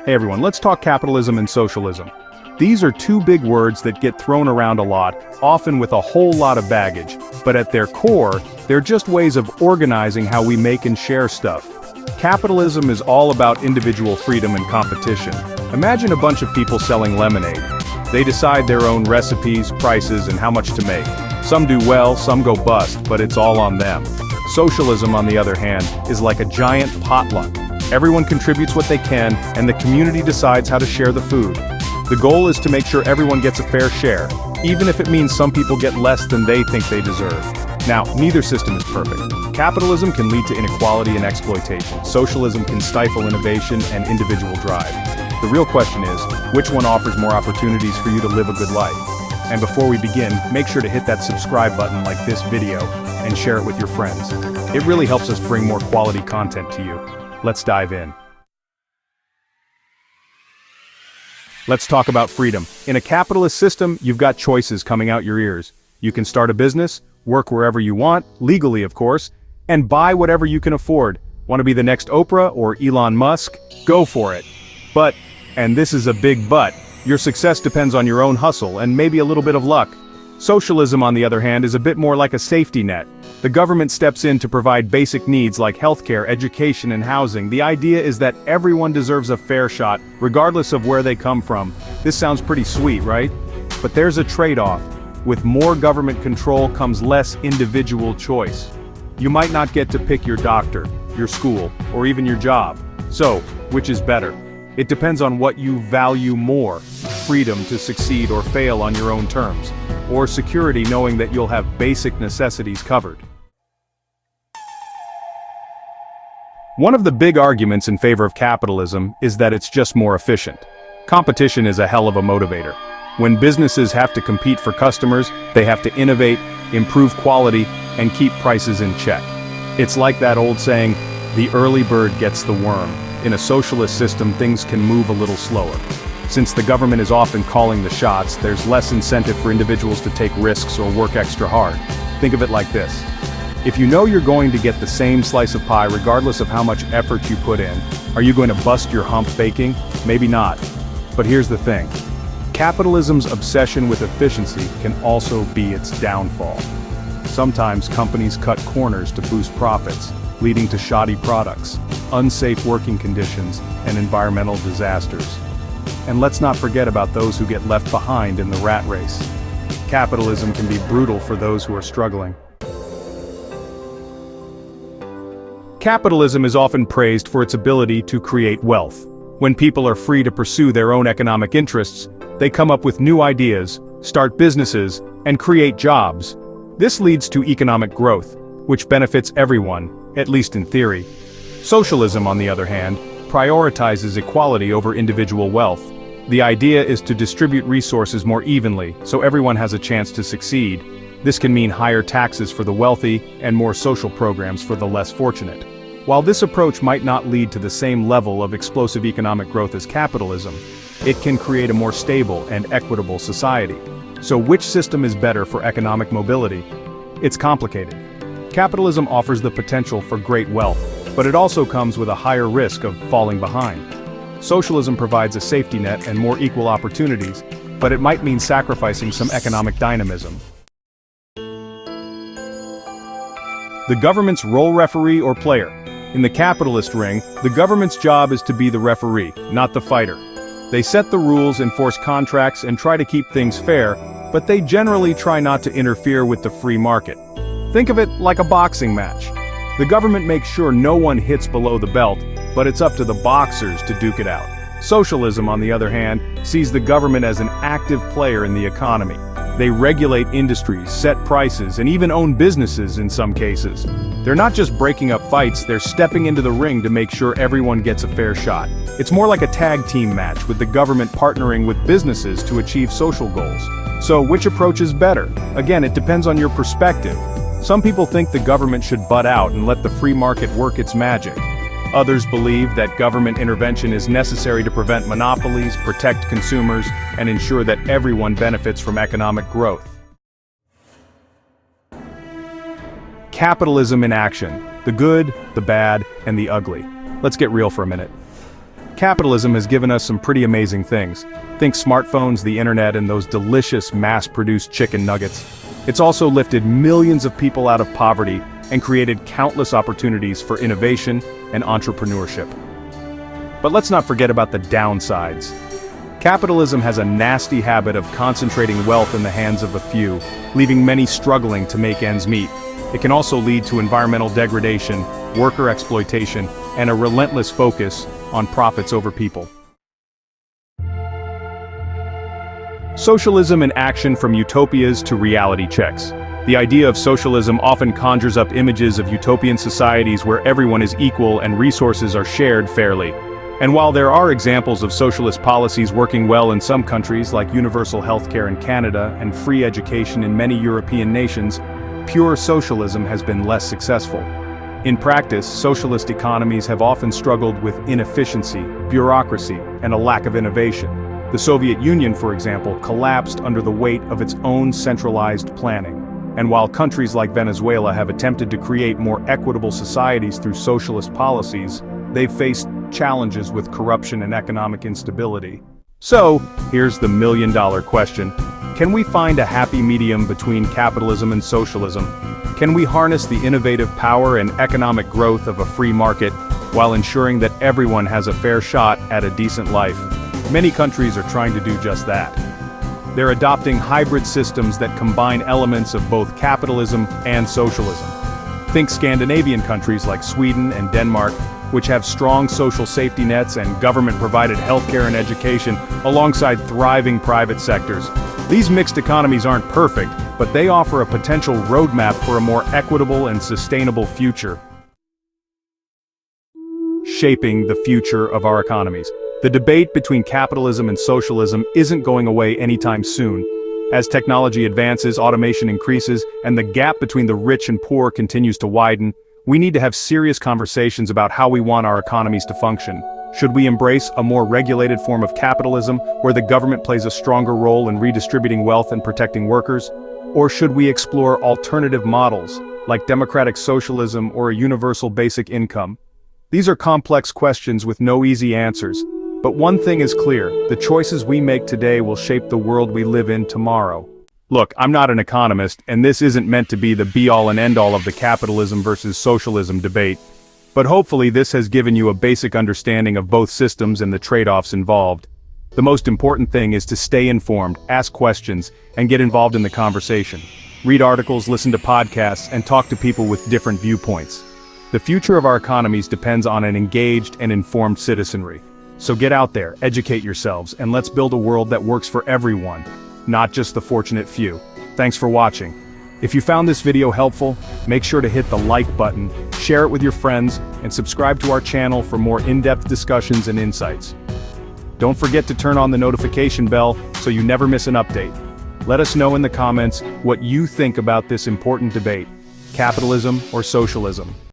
Hey everyone, let's talk capitalism and socialism. These are two big words that get thrown around a lot, often with a whole lot of baggage, but at their core, they're just ways of organizing how we make and share stuff. Capitalism is all about individual freedom and competition. Imagine a bunch of people selling lemonade. They decide their own recipes, prices, and how much to make. Some do well, some go bust, but it's all on them. Socialism, on the other hand, is like a giant potluck. Everyone contributes what they can, and the community decides how to share the food. The goal is to make sure everyone gets a fair share, even if it means some people get less than they think they deserve. Now, neither system is perfect. Capitalism can lead to inequality and exploitation. Socialism can stifle innovation and individual drive. The real question is, which one offers more opportunities for you to live a good life? And before we begin, make sure to hit that subscribe button like this video and share it with your friends. It really helps us bring more quality content to you. Let's dive in. Let's talk about freedom. In a capitalist system, you've got choices coming out your ears. You can start a business, work wherever you want, legally of course, and buy whatever you can afford. Want to be the next Oprah or Elon Musk? Go for it. But, and this is a big but, your success depends on your own hustle and maybe a little bit of luck. Socialism, on the other hand, is a bit more like a safety net. The government steps in to provide basic needs like healthcare, education, and housing. The idea is that everyone deserves a fair shot, regardless of where they come from. This sounds pretty sweet, right? But there's a trade-off. With more government control comes less individual choice. You might not get to pick your doctor, your school, or even your job. So, which is better? It depends on what you value more: freedom to succeed or fail on your own terms, or security knowing that you'll have basic necessities covered. One of the big arguments in favor of capitalism is that it's just more efficient. Competition is a hell of a motivator. When businesses have to compete for customers, they have to innovate, improve quality, and keep prices in check. It's like that old saying, the early bird gets the worm. In a socialist system, things can move a little slower. Since the government is often calling the shots, there's less incentive for individuals to take risks or work extra hard. Think of it like this. If you know you're going to get the same slice of pie regardless of how much effort you put in, are you going to bust your hump baking? Maybe not. But here's the thing. Capitalism's obsession with efficiency can also be its downfall. Sometimes companies cut corners to boost profits, leading to shoddy products, unsafe working conditions, and environmental disasters. And let's not forget about those who get left behind in the rat race. Capitalism can be brutal for those who are struggling. Capitalism is often praised for its ability to create wealth. When people are free to pursue their own economic interests, they come up with new ideas, start businesses, and create jobs. This leads to economic growth, which benefits everyone, at least in theory. Socialism, on the other hand, prioritizes equality over individual wealth. The idea is to distribute resources more evenly, so everyone has a chance to succeed. This can mean higher taxes for the wealthy and more social programs for the less fortunate. While this approach might not lead to the same level of explosive economic growth as capitalism, it can create a more stable and equitable society. So which system is better for economic mobility? It's complicated. Capitalism offers the potential for great wealth, but it also comes with a higher risk of falling behind. Socialism provides a safety net and more equal opportunities, but it might mean sacrificing some economic dynamism. The government's role: referee or player. In the capitalist ring, the government's job is to be the referee, not the fighter. They set the rules, enforce contracts, and try to keep things fair, but they generally try not to interfere with the free market. Think of it like a boxing match. The government makes sure no one hits below the belt, but it's up to the boxers to duke it out. Socialism, on the other hand, sees the government as an active player in the economy. They regulate industries, set prices, and even own businesses in some cases. They're not just breaking up fights, they're stepping into the ring to make sure everyone gets a fair shot. It's more like a tag team match, with the government partnering with businesses to achieve social goals. So which approach is better? Again, it depends on your perspective. Some people think the government should butt out and let the free market work its magic. Others believe that government intervention is necessary to prevent monopolies, protect consumers, and ensure that everyone benefits from economic growth. Capitalism in action: the good, the bad, and the ugly. Let's get real for a minute. Capitalism has given us some pretty amazing things. Think smartphones, the internet, and those delicious mass-produced chicken nuggets. It's also lifted millions of people out of poverty and created countless opportunities for innovation and entrepreneurship. But let's not forget about the downsides. Capitalism has a nasty habit of concentrating wealth in the hands of a few, leaving many struggling to make ends meet. It can also lead to environmental degradation, worker exploitation, and a relentless focus on profits over people. Socialism in action, from utopias to reality checks. The idea of socialism often conjures up images of utopian societies where everyone is equal and resources are shared fairly. And while there are examples of socialist policies working well in some countries, like universal healthcare in Canada and free education in many European nations, pure socialism has been less successful. In practice, socialist economies have often struggled with inefficiency, bureaucracy, and a lack of innovation. The Soviet Union, for example, collapsed under the weight of its own centralized planning. And while countries like Venezuela have attempted to create more equitable societies through socialist policies, they've faced challenges with corruption and economic instability. So, here's the million-dollar question. Can we find a happy medium between capitalism and socialism? Can we harness the innovative power and economic growth of a free market while ensuring that everyone has a fair shot at a decent life? Many countries are trying to do just that. They're adopting hybrid systems that combine elements of both capitalism and socialism. Think Scandinavian countries like Sweden and Denmark, which have strong social safety nets and government-provided healthcare and education, alongside thriving private sectors. These mixed economies aren't perfect, but they offer a potential roadmap for a more equitable and sustainable future. Shaping the future of our economies. The debate between capitalism and socialism isn't going away anytime soon. As technology advances, automation increases, and the gap between the rich and poor continues to widen, we need to have serious conversations about how we want our economies to function. Should we embrace a more regulated form of capitalism, where the government plays a stronger role in redistributing wealth and protecting workers? Or should we explore alternative models, like democratic socialism or a universal basic income? These are complex questions with no easy answers. But one thing is clear, the choices we make today will shape the world we live in tomorrow. Look, I'm not an economist, and this isn't meant to be the be-all and end-all of the capitalism versus socialism debate. But hopefully this has given you a basic understanding of both systems and the trade-offs involved. The most important thing is to stay informed, ask questions, and get involved in the conversation. Read articles, listen to podcasts, and talk to people with different viewpoints. The future of our economies depends on an engaged and informed citizenry. So get out there, educate yourselves, and let's build a world that works for everyone, not just the fortunate few. Thanks for watching. If you found this video helpful, make sure to hit the like button, share it with your friends, and subscribe to our channel for more in-depth discussions and insights. Don't forget to turn on the notification bell so you never miss an update. Let us know in the comments what you think about this important debate: capitalism or socialism.